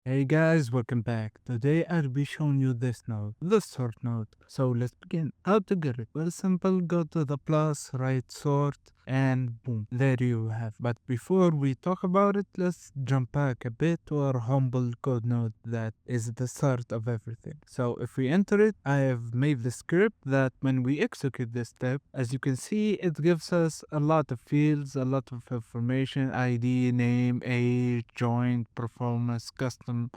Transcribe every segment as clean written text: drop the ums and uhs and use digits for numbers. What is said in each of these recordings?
Hey guys, welcome back. Today I'll be showing you this node, the sort node. So let's begin. How to get it? Well, simple, go to the plus, write sort, and boom, there you have. But before we talk about it, let's jump back a bit to our humble code node that is the start of everything. So if we enter it, I have made the script that when we execute this step, as you can see, it gives us a lot of fields, a lot of information, ID, name, age, joint, performance, custom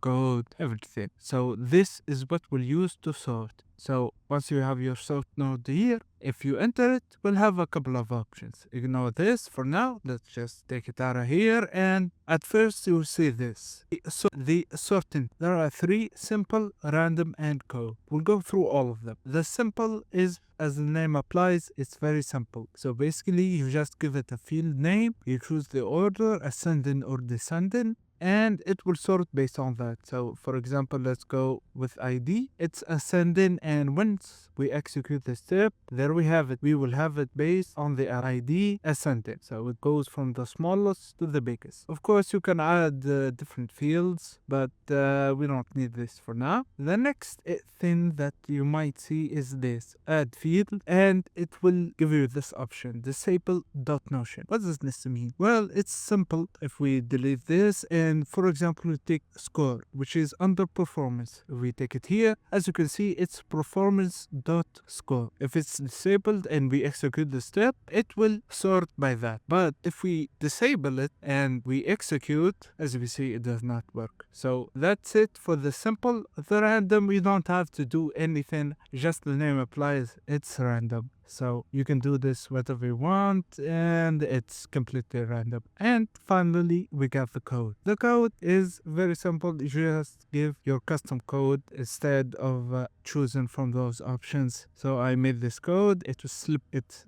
code, everything. So this is what we'll use to sort. So once you have your sort node here, if you enter it, we'll have a couple of options. Ignore this for now. Let's just take it out of here. And at first you'll see this. So the sorting, there are three: simple, random, and co. We'll go through all of them. The simple is, as the name applies, it's very simple. So basically you just give it a field name, you choose the order, ascending or descending, and it will sort based on that. So for example, let's go with ID. It's ascending, and once we execute the step, there we have it. We will have it based on the ID ascending. So it goes from the smallest to the biggest. Of course, you can add different fields, but we don't need this for now. The next thing that you might see is this: add field, and it will give you this option: disable dot notion. What does this mean? Well, it's simple. If we delete this, and for example, we take score, which is under performance. If we take it here, as you can see, it's performance dot score. If it's disabled and we execute the step, it will sort by that. But if we disable it and we execute, as we see, it does not work. So that's it for the simple. The random, we don't have to do anything, just the name applies, it's random. So you can do this whatever you want, and it's completely random. And finally, we got the code. The code is very simple. You just give your custom code instead of choosing from those options. So I made this code. It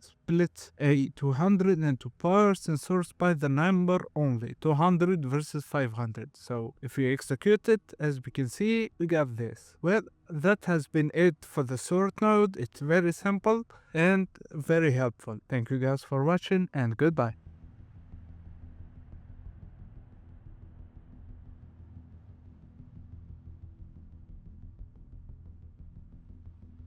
split a 200 into parts and sorts by the number only, 200 versus 500. So if we execute it, as we can see, we got this. Well, that has been it for the sort node. It's very simple and very helpful. Thank you guys for watching, and goodbye.